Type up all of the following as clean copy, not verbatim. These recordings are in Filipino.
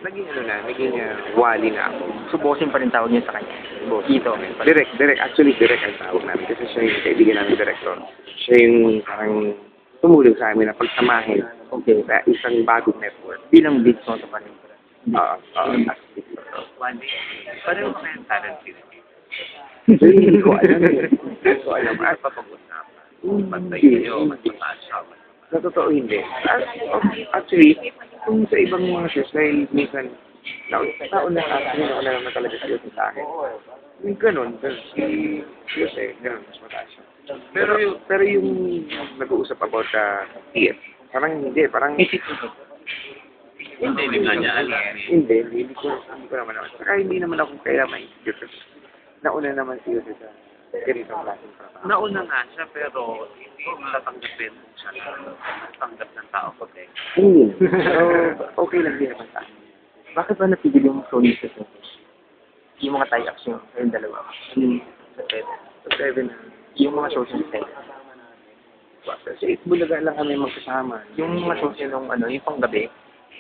naging ano na, naging wali na ako. So, bossing pa rin tawag niya sa kanya. Boss. Dito. Direct. Actually, direct ang tawag namin. Kasi siya yung kaibigan namin director. Siya yung parang tumulong sa amin na pagsamahin sa isang bagong network. Bilang big soto pa rin. One day, pareho kami ang talent team. Hindi ko alam eh. Hindi ko alam. At papag-usapan. Pantay nyo, mas mataas siya. Sa totoo hindi. Actually, kung sa ibang mga shows, dahil minsan, nauna naman talaga sila sa akin. Yung ganun, si Jose, ganun, mas mataas siya. Pero yung nag-uusap about TF, parang hindi Hindi nga niya alam. hindi ko naman. Saka hindi naman ako kaya may nauna naman si Jose sa ganitong klaseng trabaho. Nauna nga siya, pero hindi tatanggapin siya na tanggap ng tao ko. Hindi. So, okay lang din naman sa akin. Bakit ba napigil yung Sony sa yung mga tie-ups nyo, yung dalawa? Sa 7. Yung mga shows nyo sa 7. Sa Itbulaga lang kami magkasama. Yung mga shows nyo nung yung panggabi,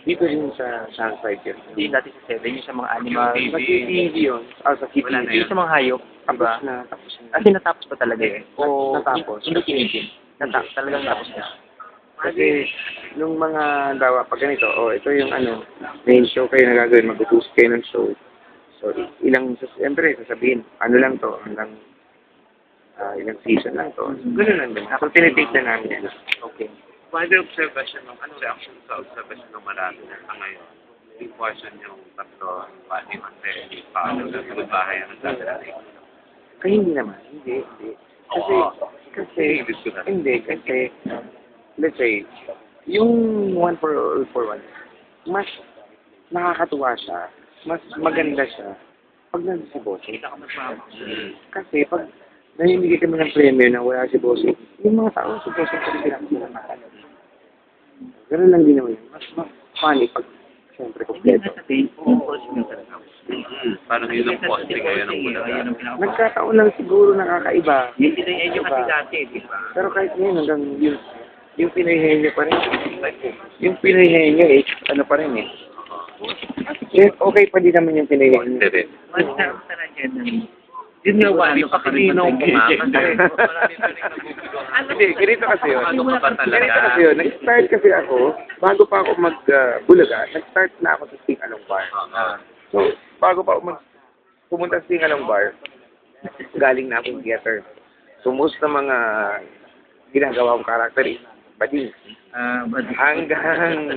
Dito rin sa Sunside yun. hindi dati sa 7, yung sa mga animal, Sa TV yun. Sa TV. Wala na yung sa mga hayop, diba? Tapos na. Kasi natapos pa talaga eh. O Natapos. hindi kinigil. Talagang tapos na. Kasi, nung mga dawa, pag ganito, ito yung main show kayo na gagawin, mag-utos kayo ng show. So, siyempre, sasabihin, lang to, ilang season lang to. Ganun lang din. So, tinitake na namin yan. Okay. Pwede observation ng anong reaction sa observation ng marami na sa ngayon. Yung portion yung tatlo, pati kasi paano sa bahay ang nagdadala. Kaya hindi naman. Hindi. Kasi, let's say, yung one for all for one, mas nakakatuwa siya, mas maganda siya, pag nandun si Bossing. Kasi pag namimigay kami ng premyo na wala si Bossing, yung mga tao si Bossing kasi sila makalala. Ganun lang din naman yun. Mas funny pag siyempre kompleto. Parang yun ang posting ngayon ng Bulaga. Nagkataon lang siguro nakakaiba. Yung kasi dati, di ba? Pero kahit ngayon hanggang yung Pinoy Henyo pa rin. Yung Pinoy Henyo pa rin eh. Okay pa din naman yung Pinoy Henyo. Mas sarap talaga yan. Yun nga ba, pakilinaw mo nga. Hindi, ganito kasi yun. Ano ka ba talaga? Nag-start kasi ako, bago pa ako mag-Bulaga, nag-start na ako sa Sting Along Bar. So, bago pa ako pumunta sa Sting Along Bar, galing na akong theater. So, most ng mga ginagawa kong karakter is bading. Hanggang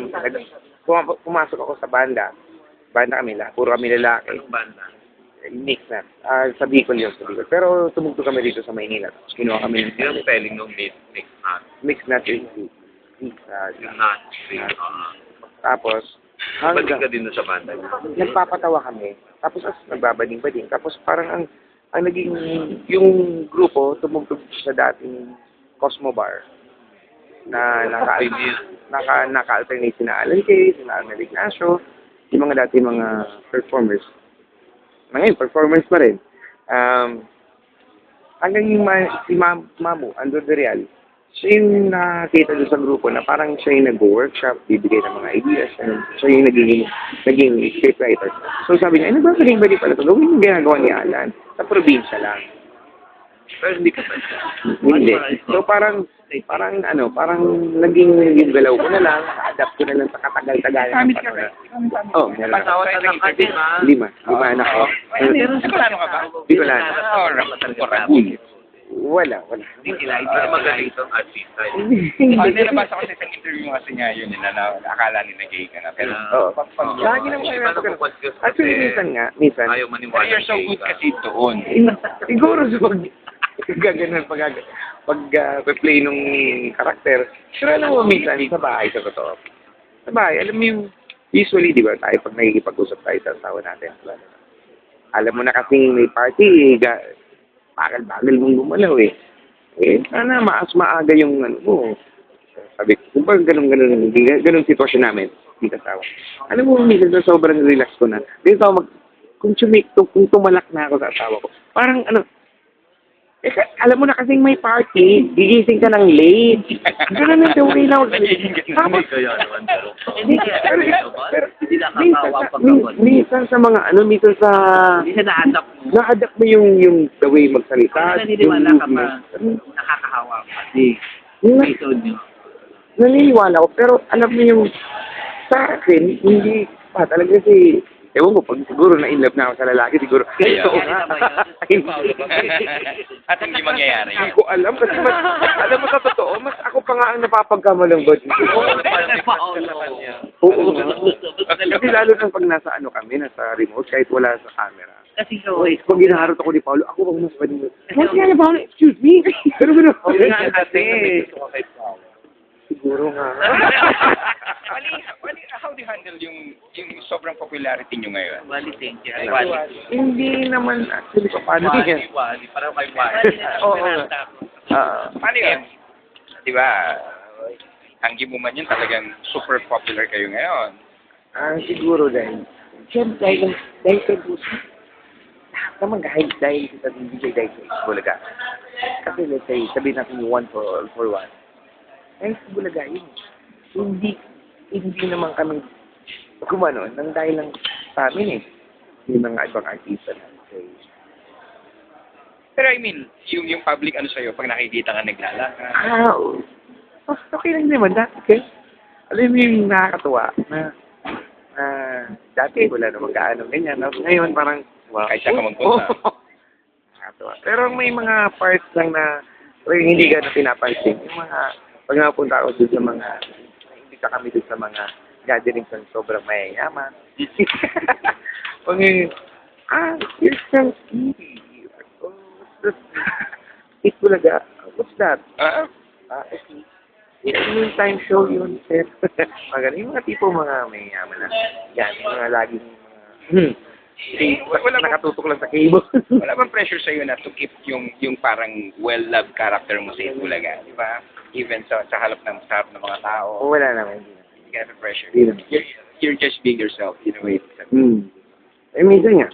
pumasok ako sa banda. Banda kami lang, puro kami lalaki. Anong banda? Mix na. Sa Bicol yun, sa Bicol. Pero tumugtog kami dito sa Maynila. Tapos kinuha kami ng Yung spelling ng mix nut. mix na yung Nut. tapos, Balik ka hanggang din sa banda. nagpapatawa kami. Tapos nagbabading-bading. Tapos parang ang naging, yung grupo tumugtog sa dating Cosmo Bar na naka-alternate sina Alan Kay, sina Arnel Ignacio, yung mga dating mga performers. Ngayon, performance pa rin. Hanggang yung si Mamu, Andrew De Real, siya yung nakita doon sa grupo na parang siya yung nag-workshop, bibigay ng mga ideas, and siya yung naging scriptwriter. So sabi niya, ba galing pala ito? Gawin yung ginagawa ni Alan sa probinsya lang. Pero hindi ka ba? Hindi. So parang naging yung galaw ko na lang, adapt ko na lang sa katagal-tagal. Kamit ka ba? Oo, meron ako. Patawad na lang ka din, ha? 5 anak ko. Bicolano ka ba? Bicolano. Wala. Hindi magaling itong artista. Nilabas ako sa isang interview kasi niya yun nila na akala nila gay ka na. Pero Lagi naman kayo Iba na nagpapagano. confused Actually, minsan. ayaw maniwala. you're so good kasi doon. Siguro sa gaganon pag-play nung karakter. Pero alam mo, minsan, sa bahay, sa totoo. Sa bahay, alam mo yung, usually, di ba, tayo pag nakikipag-usap tayo sa asawa natin, alam mo na kasing may party, bagal-bagal mong gumalaw eh. Sana maaga yung mo. Sabi ko, kung ba ganun sitwasyon namin, hindi kasawa. Alam mo, minsan sa sobrang relax ko na, dito ako kung tumalak na ako sa asawa ko, parang Eh, alam mo na kasing may party, gigising ka ng late. Ganun ang the way na tapos, minsan sa mga minsan sa Hindi na na-adapt mo. na-adapt mo yung the way magsalita. Naniniwala ka pa. Yung Nakakahawa pa. Di. Na- Episode nyo. naniniwala ko, pero alam mo yung sa akin, hindi pa talaga kasi, ewan ko, pag siguro na in love na ako sa lalaki, siguro, Kaya, totoo nga. At hindi mangyayari Hindi yun. ko alam, kasi alam mo sa totoo, mas ako pa nga ang napapagkamalang ba dito. Oo. Kasi lalo na pag nasa ano kami, nasa remote, kahit wala sa camera. Kasi so, Pag ginaharot ako ni Paolo, ako bang mas ba dito? Mas nga na Paolo, excuse me. Pero gano'n. Siguro nga. How do you handle yung sobrang popularity nyo ngayon? Wally, thank you. Hindi naman actually paano yan. Wally. Parang kay Wally. Oo. Paano yun? Di ba? Ang man yun talagang super popular kayo ngayon. Siguro dahil. Siyempre, dahil kay Busi. Lahat naman dahil sa DJ dahil sa Bulaga. Kasi let's say, sabihin natin yung one for one. Dahil sa Bulaga yun. Hindi naman kami gumano nang dahil lang sa amin eh. Yung mga ibang artista na. Pero I mean, yung public ano sa'yo, pag nakikita ka naglalaka. Okay lang naman dati. Okay? Alam mo yung nakakatuwa na dati wala namang gaano ganyan. Ngayon parang, wow. Kahit saan ka magpunta. Nakakatuwa. Pero may mga parts lang na hindi gano'n pinapansin. Yung mga, pag napunta ako dun sa mga, hindi ka kami dun sa mga gatherings ng sobrang mayayaman. Pag here's some tea. Oh, what's that? It Bulaga. What's that? Okay. It's noontime show yun, sir. Mga yung mga tipo mga mayayaman na. Yan, yung mga laging nakatutok lang sa cable. Wala bang pressure sa'yo na to keep yung parang well-loved character mo sa Itbulaga, di ba? Even sa harap ng mga tao. Wala naman. Hindi ka na pressure. Hindi naman. You're just being yourself in a way. Eh, minsan nga,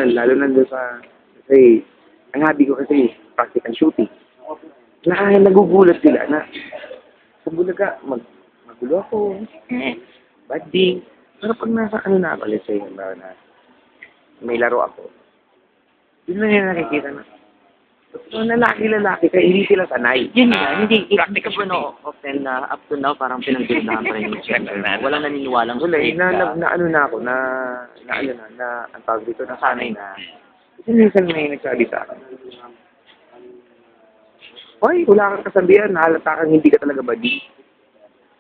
lalo nandun kasi, ang hobby ko kasi, practical shooting. Nagugulat sila na, sa Bulaga, magulo ako, bading. Pero pag nasa na ako, let's say, na may laro ako, yun na nila nakikita na, so, lalaki, kaya hindi sila sanay. Yun nga, hindi ka ba no open na up to now parang pinagdudahan pa rin yung gender mo. Walang naniniwalang Wala, straight ka. ang tawag dito, nasanay na. Kasi minsan may nagsabi sa akin, hoy, wala kang kasabihan, nahalata kang hindi ka talaga badi.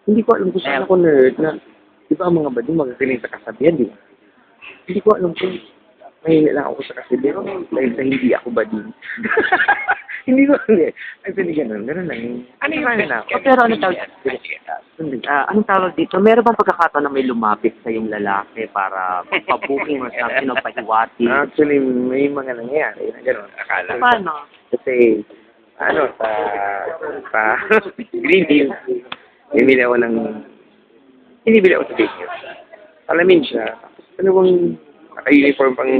Hindi ko alam kung saan ako nerd na, di ba ang mga badi magagaling sa kasabihan, di ba? Hindi ko alam kung may lang ako sa kasabihan dahil sa hindi ako badi. Hindi ko alam eh. Actually, ganun lang. Ano yung na ako? Pero ano tawag? Anong tawag dito? Meron bang pagkakataon na may lumapit sa yung lalaki para pabuking or something o pahiwati? Actually, may mga nangyayari na gano'n. Akala. Paano? Kasi, sa Green Hills, binibili ako sa Green Hills. Alamin siya. Tapos, naka-uniform pang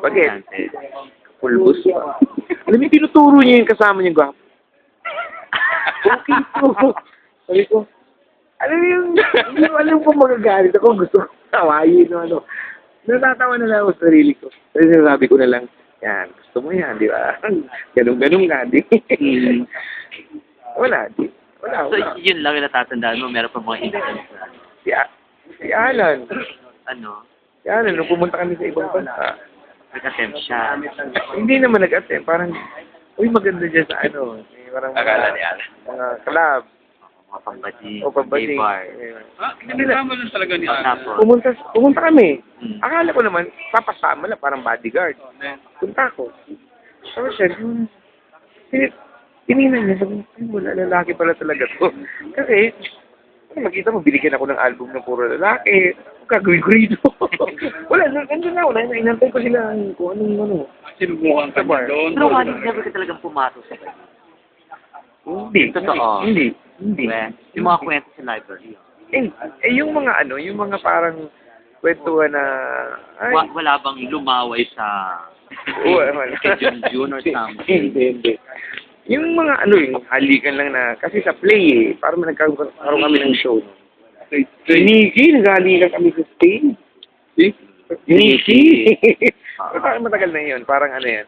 baget. Pulbus. Alam mo, tinuturo niya yung kasama niya gwapo. Okay po. Sabi ko, alam mo yung, hindi ko alam kung magagalit ako. Gusto ko tawayin o Natatawa na lang ako sa sarili ko. Kasi sinasabi ko na lang, yan, gusto mo yan, di ba? Ganun-ganun nga, di. Wala. So, yun lang yung natatandaan mo. Meron pa mga incidents na. Si Alan. Ano? Si Alan, nung pumunta kami sa ibang bansa, Nag-attempt siya. hindi naman nag-attempt. Parang, uy, maganda dyan sa parang Akala ni Alan. mga club. Mga pambading. O pambading. Gay bar. Kinasama lang talaga ni Ana. Tapos, Pumunta kami. Hmm. Akala ko naman, papasama lang, parang bodyguard. Punta ko. Tapos siya, tinignan niya, sabi, ay, wala, lalaki pala talaga to. Kasi, makita mo, binigyan ako ng album ng puro lalaki. Gagawin ko rito. Wala, nandun na ako. Inantay ko sila kung anong Sinubukan ka niya doon. pero wali, never ka talagang pumato sa kanya. Hindi. Totoo. Hindi. Yung mga kwento sa library. Yung mga parang kwentuhan na, ay, Wala bang lumaway sa Oo, wala. Kay Junjun or something. Hindi. Yung mga yung halikan lang na, kasi sa play parang nagkaroon kami ng show. Nikki, naghalikan kami sa stage. Nikki! Parang matagal na yun, parang yan.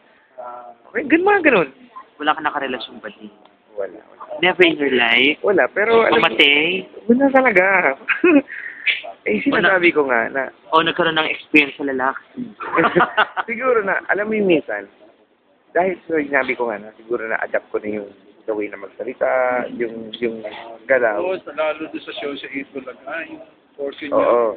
Okay, ganun. Wala ka nakarelasyon ba din? Wala. Never in your life? Wala, pero Pamatay? wala talaga. Sinasabi ko nga na, O nagkaroon ng experience sa lalaki? siguro na, alam mo yung minsan, dahil sinabi ko nga na, siguro na adapt ko na yung the way na magsalita, yung galaw. Oo, lalo doon sa show sa 8 talaga, yung portion niya. Oo.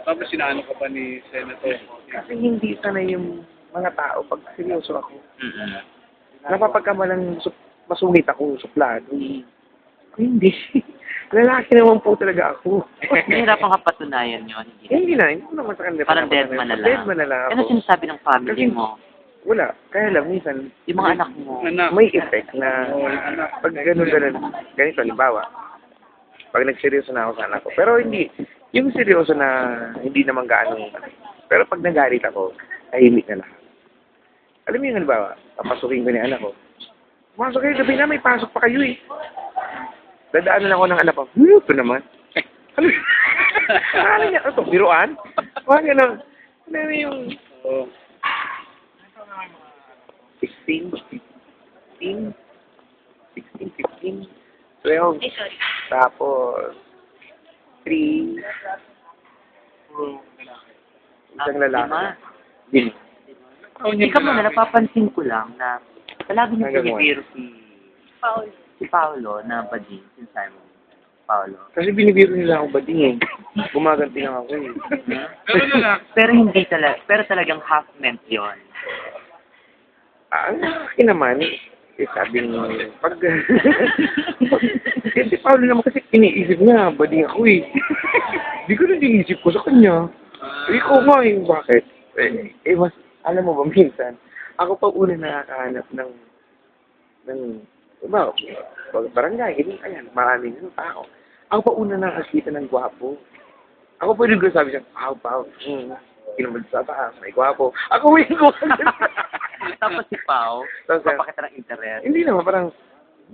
Tapos sinaano ka pa ni Senator. Kasi hindi sanay yung mga tao pag seryoso ako. Mm-mm. Napapagkamalang masungit ako, suplado. Hindi. Lalaki naman po talaga ako. Nahirapan ka patunayan yun. Hindi ko naman sa kanila. Parang dead man na lang. Dead man na lang Ano ako. sinasabi ng family Kasi- mo? Wala. Kaya lang, minsan, Yung mga anak mo? Anak. may effect na pag ganito, halimbawa, pag nagseryoso na ako sa anak ko. Pero hindi, yung seryoso na hindi naman gaano, pero pag nagalit ako, tahimik na lahat. Alam mo yung halimbawa, papasukin ko ni anak ko, pumasok kayo, gabi na, may pasok pa kayo eh. Dadaanan ako ng anak ko, ito naman. Ano niya, ito, biruan? Huwag gano'n. Ano yung 16, 15, 12, tapos 3, isang lalaki. Din. Ikaw mo na, napapansin ko lang na palagi niyo Hanggang pinibiro si Paolo na bading, si Simon Paolo. Kasi binibiro nila ako bading eh. Gumaganti lang ako eh. Pero lalaki. Pero hindi talaga, pero talagang half meant yun. Ang akin naman, sabing, pag, kasi Paolo naman kasi iniisip niya, bading ako eh. Di ko na iniisip ko sa kanya. Ikaw nga eh, bakit? Mas, alam mo ba, minsan, ako pa una nakakahanap ng diba, barangay, ayan, maraming tao. Ako pa una nakakita ng gwapo. Ako pa rin ko sabi siya, Pao, kinamad sa taas, may gwapo. Ako yung gwapo. Tapos si Pao, Tapos, papakita ng interest. hindi naman, parang,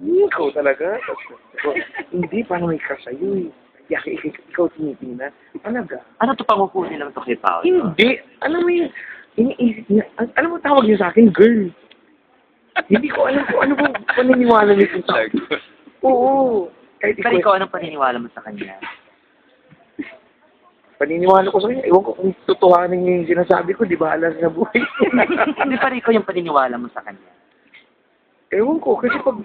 ikaw talaga. Tapos, hindi, parang may crush sa'yo eh. Kaya ikaw tinitingnan. Talaga. Ano to pangukunin lang to kay Paolo? Hindi. Alam mo yun, iniisip niya, alam mo tawag niya sa akin, girl. Hindi ko alam kung ano bang paniniwala nito sa akin. Oo. Kahit Pero ikaw, anong paniniwala mo sa kanya? paniniwala ko sa kanya, ewan ko kung tutuhanin niya yung sinasabi ko, di ba alas na buhay. Hindi pa rin ikaw yung paniniwala mo sa kanya. Ewan ko, kasi pag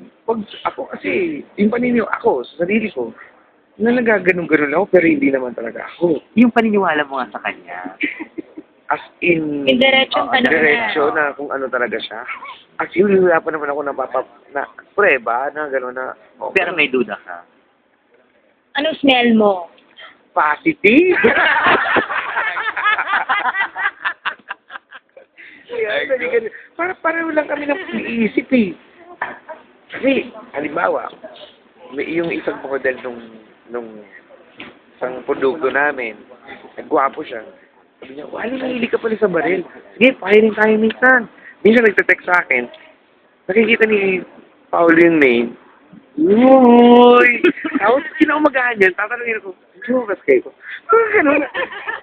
ako kasi, yung paniniwala ako, sa sarili ko, na nagaganon-ganon ako, pero hindi naman talaga ako. Yung paniniwala mo nga sa kanya. As in, Diretsong tanong na. diretso na kung ano talaga siya. Actually, wala pa naman ako na prueba na gano'n na, Pero may duda ka. Anong smell mo? positive. Pareho lang kami ng iisip eh. Kasi, halimbawa, may yung isang model nung isang produkto namin, nagwapo siya. Sabi niya, wali, mahilig ka pala sa baril. Sige, pahirin tayo minsan. Minsan nagte-text sa akin, nakikita ni Paolo yung name. Uy! Tapos, kinaumagaan yan, tatanungin ako, sumakas kayo ko.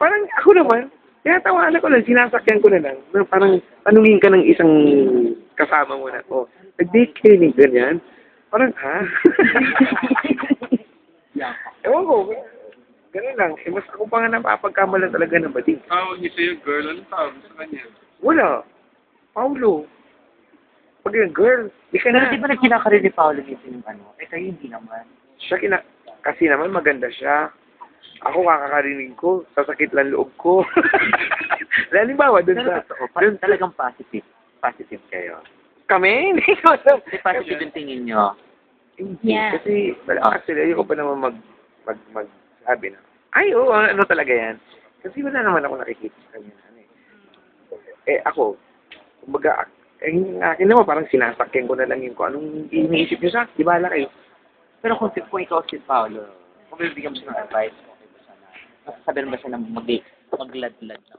Parang ako naman, kaya tawaan ko lang, sinasakyan ko na lang. Parang tanungin ka ng isang kasama mo na, nag-date kayo ni ganyan? Parang, ha? Ewan ko, ganun lang. Mas ako pa nga napapagkamalan talaga ng bating. Tawag niya sa'yo, girl. Anong tawag sa kanya? Wala. Paulo. Pag yung girl, di ka Pero na. di ba nagkinaka rin ni Paolo dito yung ano? Eh kayo hindi naman. Siya kasi naman maganda siya. Ako kakakarinig ko, sasakit lang loob ko. Halimbawa, dun Pero sa... totoo, parang talagang positive. Positive kayo. Kami? Hindi ko alam. Kasi positive yung tingin nyo. Hindi. Yeah. Kasi, actually, ayoko pa naman magsabi na, ay, oo, ano talaga yan. Kasi wala naman ako nakikita sa kanya. Ako, kumbaga, yung akin naman, parang sinasakyan ko na lang yung kung anong iniisip niyo sa akin. Di ba, kayo? Pero kung ikaw si Paolo, kung bibigyan mo siya ng advice, okay ba siya na, masasabihan ba siya na magladlad na